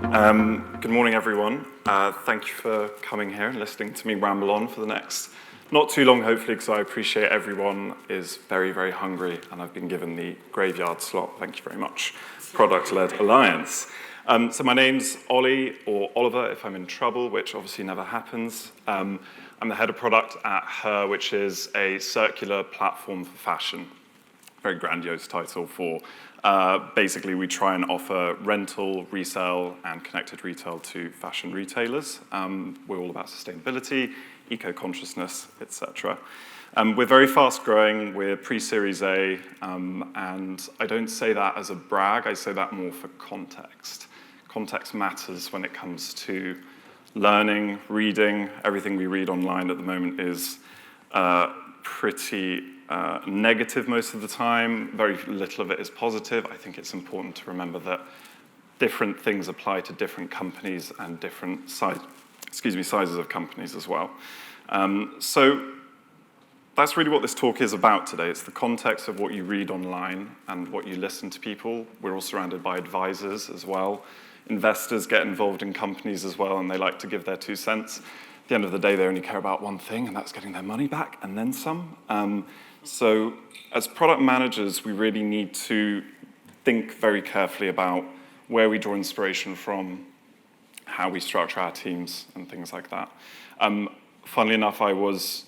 Good morning, everyone. Thank you for coming here and listening to me ramble on for the next, not too long, hopefully, because I appreciate everyone is very, very hungry, and I've been given the graveyard slot. Thank you very much, Product-Led Alliance. So my name's Ollie, or Oliver, if I'm in trouble, which obviously never happens. I'm the head of product at Her, which is a circular platform for fashion. Very grandiose title for basically we try and offer rental, resale, and connected retail to fashion retailers. We're all about sustainability, eco-consciousness, etc. We're very fast growing. We're pre-Series A, and I don't say that as a brag. I say that more for context. Context matters when it comes to learning, reading. Everything we read online at the moment is pretty negative most of the time. Very little of it is positive. I think it's important to remember that different things apply to different companies and different sizes of companies as well. So that's really what this talk is about today. It's the context of what you read online and what you listen to people. We're all surrounded by advisors as well. Investors get involved in companies as well, and they like to give their 2 cents. At the end of the day, they only care about one thing, and that's getting their money back and then some. So as product managers, we really need to think very carefully about where we draw inspiration from, how we structure our teams, and things like that. Funnily enough, I was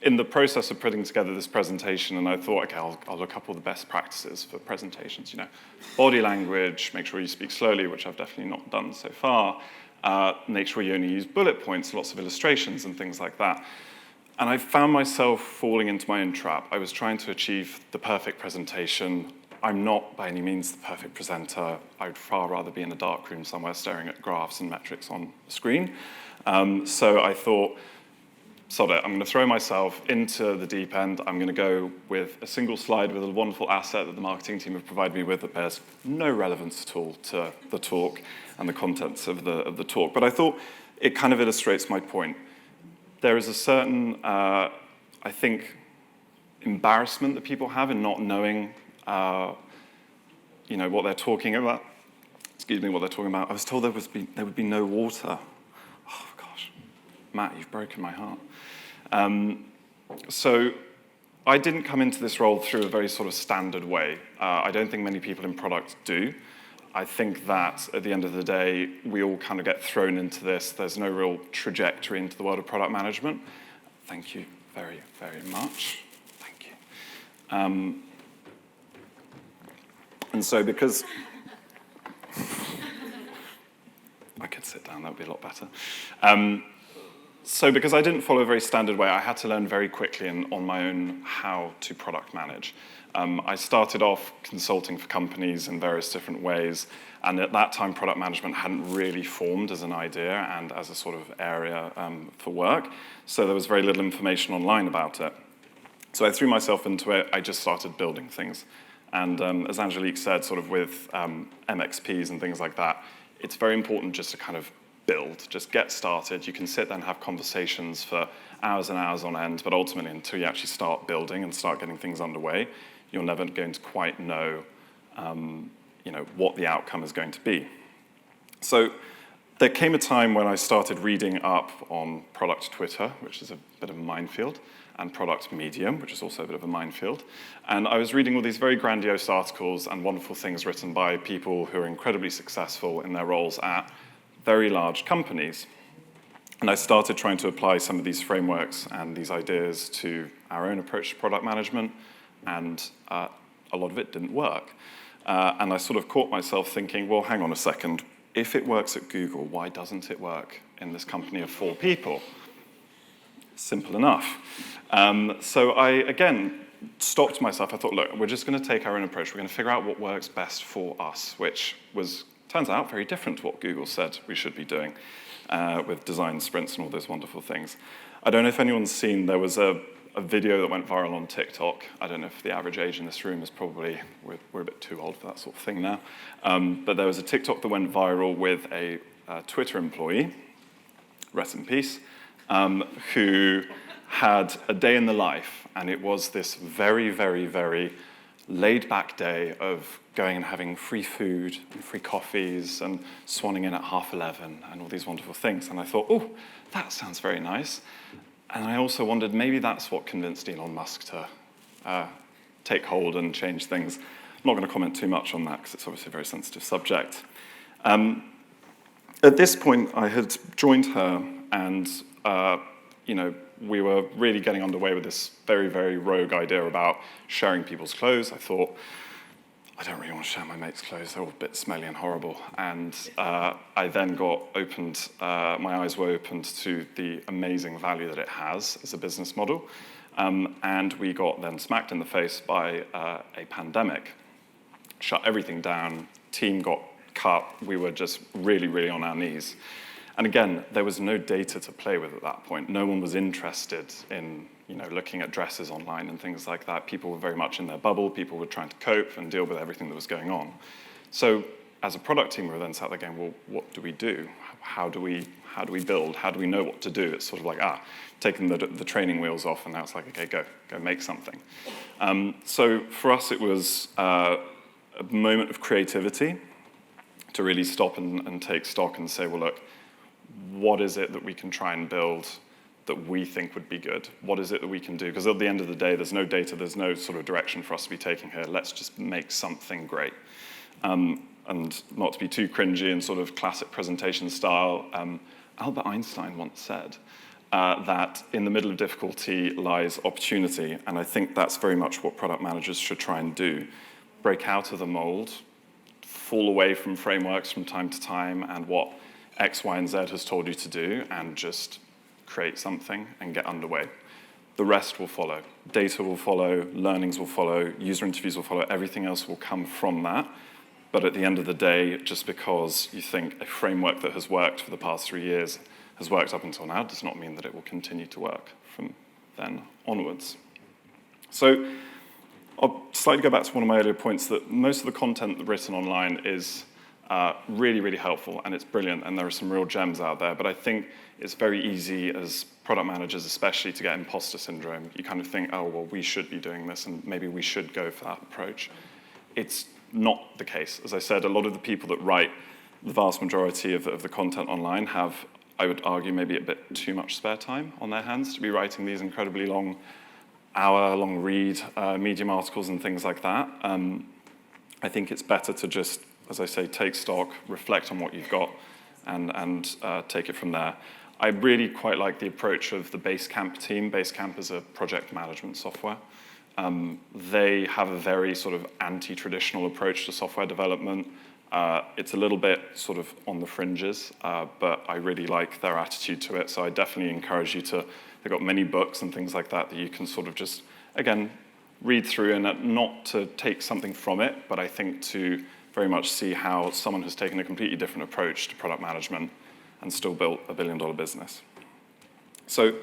in the process of putting together this presentation, and I thought, okay, I'll look up all the best practices for presentations. Body language, make sure you speak slowly, which I've definitely not done so far. Make sure you only use bullet points, lots of illustrations, and things like that. And I found myself falling into my own trap. I was trying to achieve the perfect presentation. I'm not by any means the perfect presenter. I would far rather be in a dark room somewhere staring at graphs and metrics on a screen. So I thought, sod it, I'm going to throw myself into the deep end. I'm going to go with a single slide with a wonderful asset that the marketing team have provided me with that bears no relevance at all to the talk and the contents of the talk. But I thought it kind of illustrates my point. There is a certain, I think, embarrassment that people have in not knowing, what they're talking about. Excuse me, what they're talking about. I was told there would be no water. Oh gosh, Matt, you've broken my heart. So I didn't come into this role through a very sort of standard way. I don't think many people in product do. I think that at the end of the day, we all kind of get thrown into this. There's no real trajectory into the world of product management. Thank you very, very much. Thank you. And so because I could sit down, that would be a lot better. So because I didn't follow a very standard way, I had to learn very quickly and on my own how to product manage. I started off consulting for companies in various different ways, and at that time, product management hadn't really formed as an idea and as a sort of area for work, so there was very little information online about it. So I threw myself into it. I just started building things. And as Angelique said, sort of with MXPs and things like that, it's very important just to kind of build, just get started. You can sit there and have conversations for hours and hours on end, but ultimately until you actually start building and start getting things underway, you're never going to quite know, what the outcome is going to be. So there came a time when I started reading up on product Twitter, which is a bit of a minefield, and product Medium, which is also a bit of a minefield. And I was reading all these very grandiose articles and wonderful things written by people who are incredibly successful in their roles at very large companies. And I started trying to apply some of these frameworks and these ideas to our own approach to product management, and a lot of it didn't work. And I sort of caught myself thinking, well, hang on a second. If it works at Google, why doesn't it work in this company of 4 people? Simple enough. So I, again, stopped myself. I thought, look, we're just going to take our own approach. We're going to figure out what works best for us, which turns out very different to what Google said we should be doing with design sprints and all those wonderful things. I don't know if anyone's seen, there was a video that went viral on TikTok. I don't know if the average age in this room is probably, we're a bit too old for that sort of thing now. But there was a TikTok that went viral with a Twitter employee, rest in peace, who had a day in the life, and it was this very, very, very laid back day of going and having free food and free coffees and swanning in at 11:30 and all these wonderful things. And I thought, oh, that sounds very nice. And I also wondered, maybe that's what convinced Elon Musk to take hold and change things. I'm not going to comment too much on that because it's obviously a very sensitive subject. At this point, I had joined her, and we were really getting underway with this very, very rogue idea about sharing people's clothes. I thought, I don't really want to share my mates' clothes. They're all a bit smelly and horrible. And I then my eyes were opened to the amazing value that it has as a business model. And we got then smacked in the face by a pandemic. Shut everything down, team got cut. We were just really, really on our knees. And again, there was no data to play with at that point. No one was interested in looking at dresses online and things like that. People were very much in their bubble. People were trying to cope and deal with everything that was going on. So as a product team, we were then sat there going, well, what do we do? How do we build? How do we know what to do? It's sort of like, taking the training wheels off, and now it's like, okay, go make something. So for us, it was a moment of creativity to really stop and take stock and say, well, look, what is it that we can try and build that we think would be good? What is it that we can do? Because at the end of the day, there's no data, there's no sort of direction for us to be taking here. Let's just make something great. And not to be too cringy and sort of classic presentation style, Albert Einstein once said that in the middle of difficulty lies opportunity. And I think that's very much what product managers should try and do. Break out of the mold, fall away from frameworks from time to time and what X, Y, and Z has told you to do, and just create something and get underway. The rest will follow. Data will follow, learnings will follow, user interviews will follow, everything else will come from that. But at the end of the day, just because you think a framework that has worked for the past 3 years has worked up until now does not mean that it will continue to work from then onwards. So I'll slightly go back to one of my earlier points that most of the content written online is really, really helpful, and it's brilliant, and there are some real gems out there. But I think it's very easy as product managers especially to get imposter syndrome. You kind of think, oh, well, we should be doing this, and maybe we should go for that approach. It's not the case. As I said, a lot of the people that write the vast majority of the content online have, I would argue, maybe a bit too much spare time on their hands to be writing these incredibly long, hour-long read Medium articles and things like that. I think it's better to just, as I say, take stock, reflect on what you've got, and take it from there. I really quite like the approach of the Basecamp team. Basecamp is a project management software. They have a very sort of anti-traditional approach to software development. It's a little bit sort of on the fringes, but I really like their attitude to it. So I definitely encourage you to, they've got many books and things like that that you can sort of just, again, read through, and not to take something from it, but I think to very much see how someone has taken a completely different approach to product management and still built a billion-dollar business. So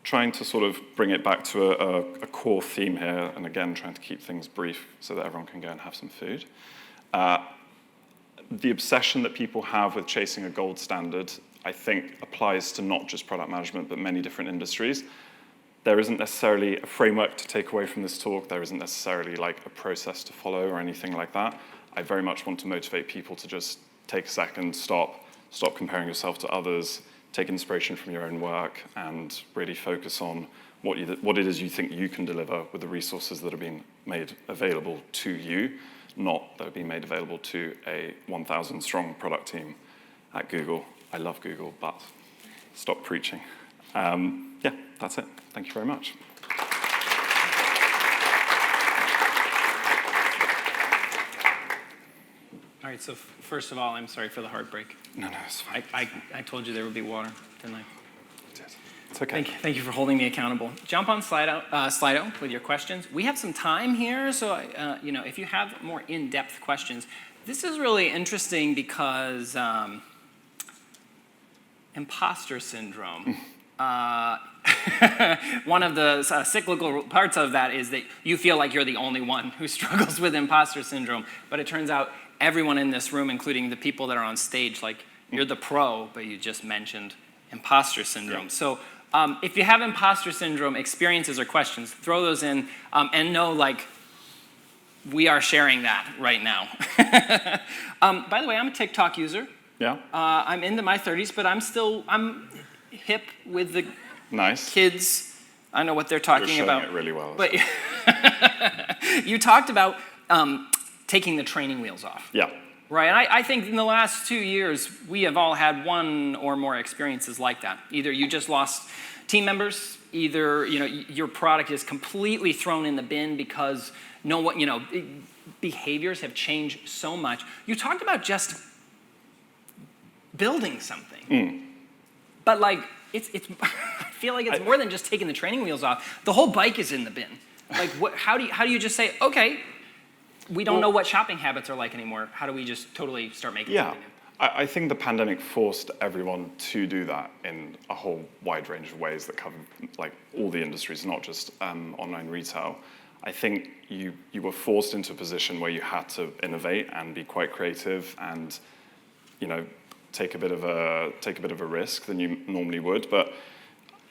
trying to sort of bring it back to a core theme here, and again, trying to keep things brief so that everyone can go and have some food. The obsession that people have with chasing a gold standard, I think, applies to not just product management, but many different industries. There isn't necessarily a framework to take away from this talk. There isn't necessarily like a process to follow or anything like that. I very much want to motivate people to just take a second, stop comparing yourself to others, take inspiration from your own work, and really focus on what it is you think you can deliver with the resources that are being made available to you, not that are being made available to a 1,000-strong product team at Google. I love Google, but stop preaching. Yeah, that's it. Thank you very much. All right, so first of all, I'm sorry for the heartbreak. No, it's fine. I told you there would be water, didn't I? It's okay. Thank you for holding me accountable. Jump on Slido with your questions. We have some time here, so if you have more in-depth questions, this is really interesting because imposter syndrome. One of the cyclical parts of that is that you feel like you're the only one who struggles with imposter syndrome, but it turns out everyone in this room, including the people that are on stage, like you're the pro, but you just mentioned imposter syndrome. Yeah. So if you have imposter syndrome experiences or questions, throw those in and know, like, we are sharing that right now. By the way, I'm a TikTok user. Yeah? I'm into my 30s, but I'm hip with the Nice. kids. I know what they're talking You're showing about. it really well. But you talked about taking the training wheels off. Yeah. Right, and I think in the last 2 years, we have all had one or more experiences like that. Either you just lost team members, either your product is completely thrown in the bin because behaviors have changed so much. You talked about just building something, but like it's I feel like it's more than just taking the training wheels off. The whole bike is in the bin. Like, how do you just say, okay, we don't know what shopping habits are like anymore. How do we just totally start making something new? I think the pandemic forced everyone to do that in a whole wide range of ways that cover like all the industries, not just online retail. I think you were forced into a position where you had to innovate and be quite creative and take a bit of a risk than you normally would. But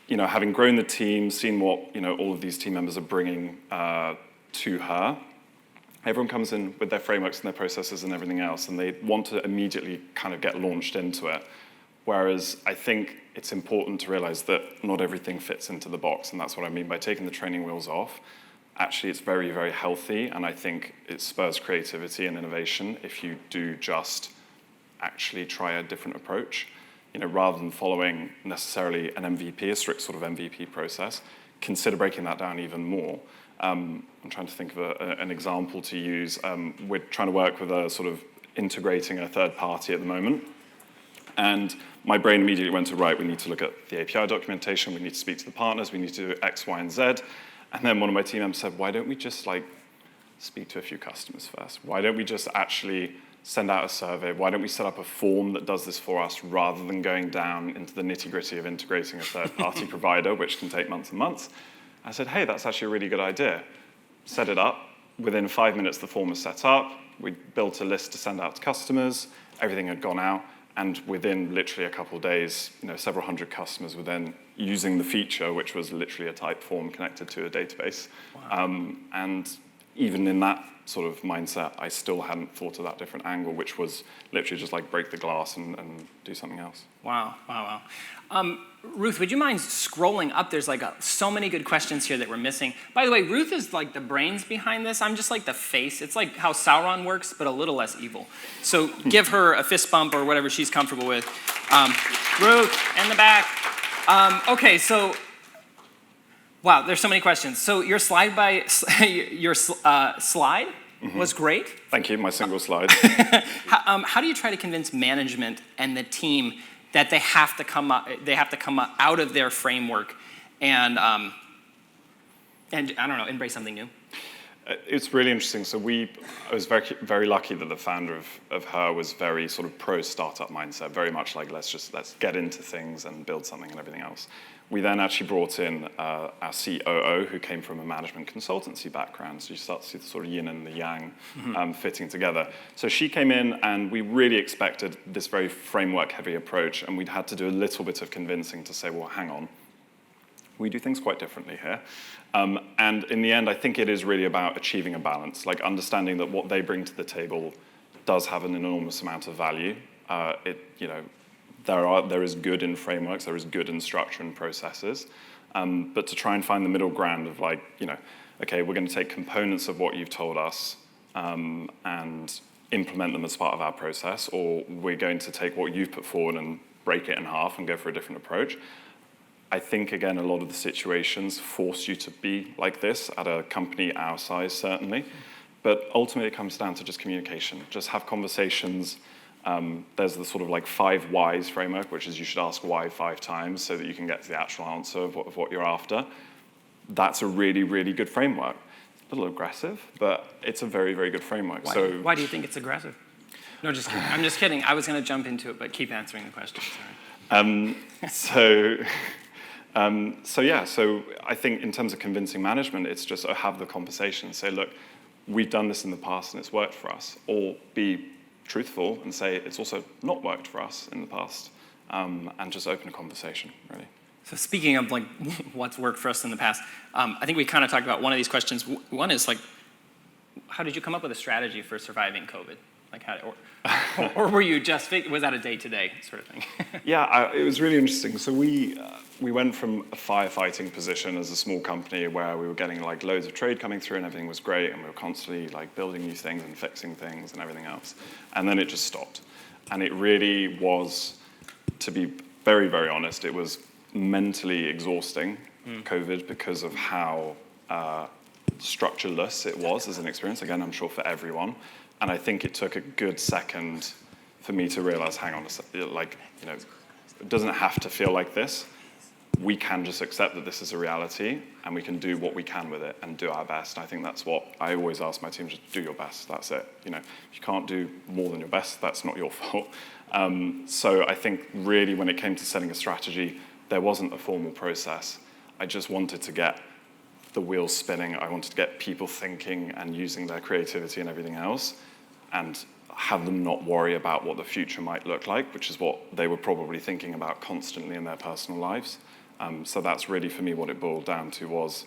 having grown the team, seen what all of these team members are bringing to her. Everyone comes in with their frameworks and their processes and everything else, and they want to immediately kind of get launched into it. Whereas I think it's important to realize that not everything fits into the box, and that's what I mean by taking the training wheels off. Actually, it's very, very healthy, and I think it spurs creativity and innovation if you do just actually try a different approach. Rather than following necessarily an MVP, a strict sort of MVP process, consider breaking that down even more. I'm trying to think of an example to use. We're trying to work with a sort of integrating a third party at the moment. And my brain immediately went to, right, we need to look at the API documentation, we need to speak to the partners, we need to do X, Y, and Z. And then one of my team members said, why don't we just speak to a few customers first? Why don't we just actually send out a survey? Why don't we set up a form that does this for us rather than going down into the nitty-gritty of integrating a third-party provider, which can take months and months? I said, hey, that's actually a really good idea. Set it up. Within 5 minutes, the form was set up. We built a list to send out to customers. Everything had gone out. And within literally a couple of days, several hundred customers were then using the feature, which was literally a type form connected to a database. Wow. And even in that sort of mindset, I still hadn't thought of that different angle, which was literally just like break the glass and do something else. Wow. Ruth, would you mind scrolling up? There's so many good questions here that we're missing. By the way, Ruth is like the brains behind this. I'm just like the face. It's like how Sauron works, but a little less evil. So give her a fist bump or whatever she's comfortable with. Ruth, in the back. Okay, so wow, there's so many questions. So your slide was great. Thank you, my single slide. How do you try to convince management and the team that they have to come out of their framework and I don't know, embrace something new? It's really interesting. So I was very, very lucky that the founder of Her was very sort of pro startup mindset, very much like let's get into things and build something and everything else. We then actually brought in our COO, who came from a management consultancy background. So you start to see the sort of yin and the yang fitting together. So she came in, and we really expected this very framework-heavy approach, and we'd had to do a little bit of convincing to say, well, hang on, we do things quite differently here. And in the end, I think it is really about achieving a balance, like understanding that what they bring to the table does have an enormous amount of value. There is good in frameworks, there is good in structure and processes, but to try and find the middle ground of okay, we're going to take components of what you've told us and implement them as part of our process, or we're going to take what you've put forward and break it in half and go for a different approach. I think, again, a lot of the situations force you to be like this at a company our size, certainly. But ultimately, it comes down to just communication. Just have conversations. There's the sort of 5 whys framework, which is you should ask why 5 times so that you can get to the actual answer of what you're after. That's a really, really good framework. A little aggressive, but it's a very, very good framework. Why do you think it's aggressive? No, just kidding. I'm just kidding. I was going to jump into it, but keep answering the question. Sorry. So I think in terms of convincing management, it's just have the conversation. Say, look, we've done this in the past and it's worked for us. Or be truthful and say it's also not worked for us in the past, and just open a conversation, really. So speaking of what's worked for us in the past, I think we kind of talked about one of these questions. One is how did you come up with a strategy for surviving COVID? Like or were you just, was that a day-to-day sort of thing? Yeah, it was really interesting. So we went from a firefighting position as a small company where we were getting like loads of trade coming through and everything was great, and we were constantly like building new things and fixing things and everything else. And then it just stopped. And it really was, to be very, very honest, it was mentally exhausting, COVID, because of how structureless it was as an experience. Again, I'm sure for everyone. And I think it took a good second for me to realize, hang on a second, like, it doesn't have to feel like this. We can just accept that this is a reality, and we can do what we can with it and do our best. And I think that's what I always ask my team: just do your best. That's it. If you can't do more than your best, that's not your fault. So I think really when it came to setting a strategy, there wasn't a formal process. I just wanted to get the wheels spinning. I wanted to get people thinking and using their creativity and everything else, and have them not worry about what the future might look like, which is what they were probably thinking about constantly in their personal lives. So that's really, for me, what it boiled down to was,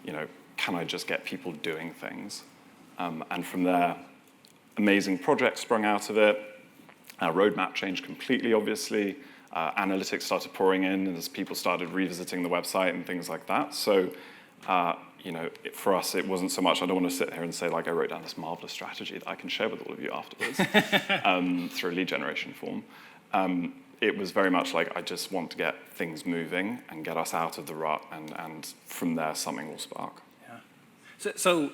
can I just get people doing things? And from there, amazing projects sprung out of it. Our roadmap changed completely, obviously. Analytics started pouring in as people started revisiting the website and things like that. So, for us, it wasn't so much, I don't want to sit here and say, like, I wrote down this marvelous strategy that I can share with all of you afterwards through a lead generation form. It was very much like, I just want to get things moving and get us out of the rut, and from there, something will spark. Yeah. So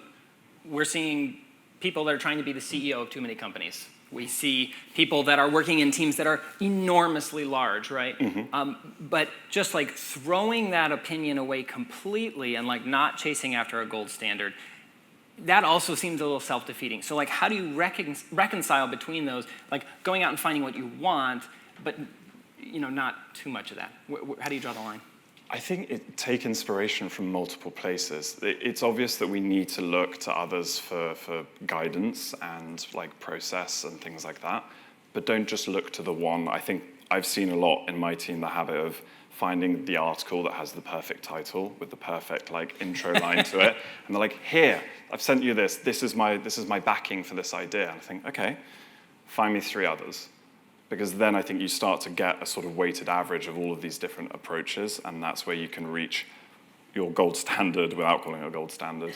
we're seeing people that are trying to be the CEO of too many companies. We see people that are working in teams that are enormously large, right? Mm-hmm. But just like throwing that opinion away completely and like not chasing after a gold standard, that also seems a little self-defeating. So like, how do you reconcile between those, like going out and finding what you want, but not too much of that? How do you draw the line? I think take inspiration from multiple places. It's obvious that we need to look to others for guidance and like process and things like that, but don't just look to the one. I think I've seen a lot in my team the habit of finding the article that has the perfect title with the perfect like intro line to it, and they're like, here, I've sent you this. This is my backing for this idea. And I think, okay, find me 3 others. Because then I think you start to get a sort of weighted average of all of these different approaches, and that's where you can reach your gold standard without calling it a gold standard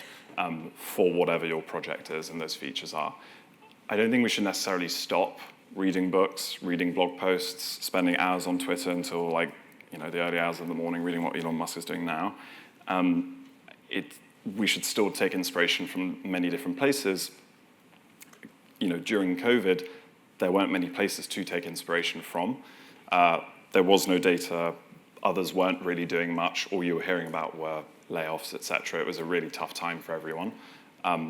for whatever your project is and those features are. I don't think we should necessarily stop reading books, reading blog posts, spending hours on Twitter until the early hours of the morning reading what Elon Musk is doing now. We should still take inspiration from many different places. During COVID, there weren't many places to take inspiration from. There was no data. Others weren't really doing much. All you were hearing about were layoffs, etc. It was a really tough time for everyone.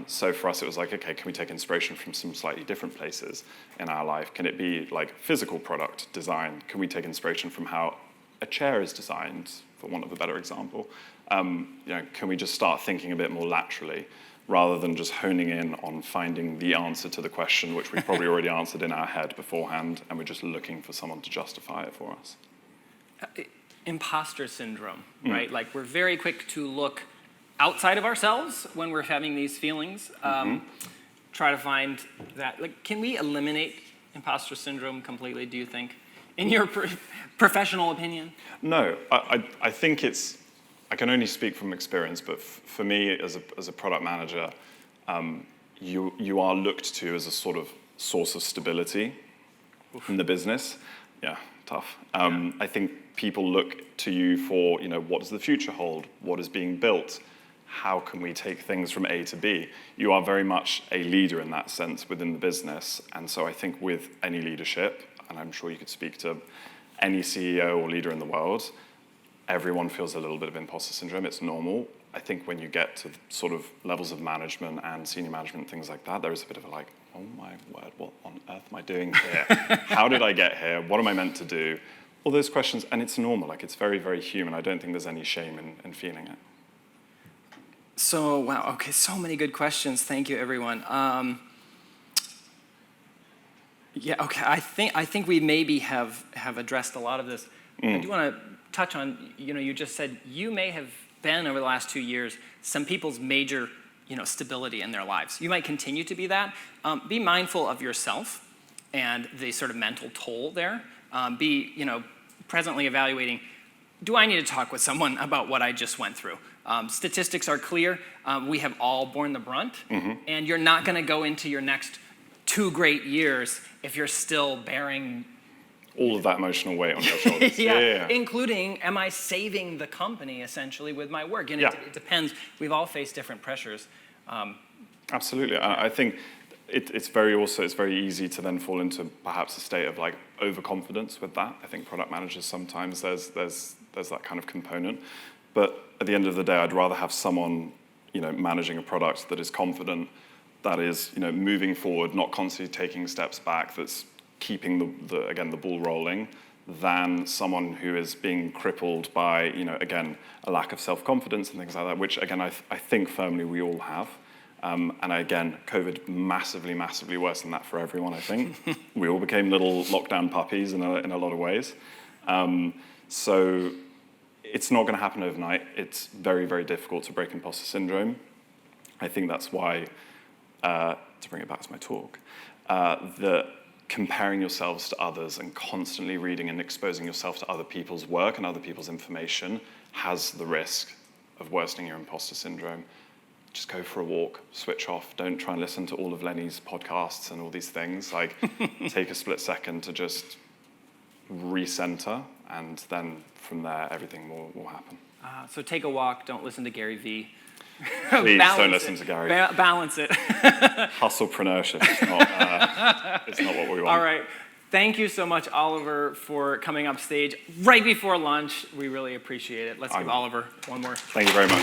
So for us, it was like, okay, can we take inspiration from some slightly different places in our life? Can it be like physical product design? Can we take inspiration from how a chair is designed, for want of a better example? Can we just start thinking a bit more laterally, rather than just honing in on finding the answer to the question, which we probably already answered in our head beforehand, and we're just looking for someone to justify it for us? Imposter syndrome, right? Like, we're very quick to look outside of ourselves when we're having these feelings. Try to find that. Like, can we eliminate imposter syndrome completely, do you think, in your professional opinion? No, I think I can only speak from experience, but for me, as a product manager, you are looked to as a sort of source of stability in the business. Yeah, tough. I think people look to you for, what does the future hold? What is being built? How can we take things from A to B? You are very much a leader in that sense within the business. And so I think with any leadership, and I'm sure you could speak to any CEO or leader in the world, everyone feels a little bit of imposter syndrome. It's normal. I think when you get to sort of levels of management and senior management, things like that, there is a bit of a like, oh my word, what on earth am I doing here? How did I get here? What am I meant to do? All those questions, and it's normal. Like, it's very, very human. I don't think there's any shame in feeling it. So, wow, okay, so many good questions. Thank you, everyone. Yeah, okay, I think we maybe have addressed a lot of this. I do want to touch on, you just said you may have been, over the last 2 years, some people's major, stability in their lives. You might continue to be that. Be mindful of yourself and the sort of mental toll there. Be presently evaluating, do I need to talk with someone about what I just went through? Statistics are clear. We have all borne the brunt, and you're not going to go into your next 2 great years if you're still bearing all of that emotional weight on your shoulders. yeah. Including, am I saving the company essentially with my work? And it depends. We've all faced different pressures. Absolutely. I think it's very easy to then fall into perhaps a state of like overconfidence with that. I think product managers sometimes there's that kind of component. But at the end of the day, I'd rather have someone managing a product that is confident, that is moving forward, not constantly taking steps back, that's keeping the ball rolling, than someone who is being crippled by, again, a lack of self-confidence and things like that, which, again, I think firmly we all have. And again, COVID massively, massively worse than that for everyone, I think. We all became little lockdown puppies in a lot of ways. So it's not going to happen overnight. It's very, very difficult to break imposter syndrome. I think that's why, to bring it back to my talk, that comparing yourselves to others and constantly reading and exposing yourself to other people's work and other people's information has the risk of worsening your imposter syndrome. Just go for a walk, switch off. Don't try and listen to all of Lenny's podcasts and all these things. Like, take a split second to just recenter, and then from there, everything will happen. So take a walk. Don't listen to Gary Vee. Please don't listen to Gary. Balance it. Hustlepreneurship it's not what we want. All right. Thank you so much, Oliver, for coming up stage right before lunch. We really appreciate it. Let's give Oliver one more. Thank you very much.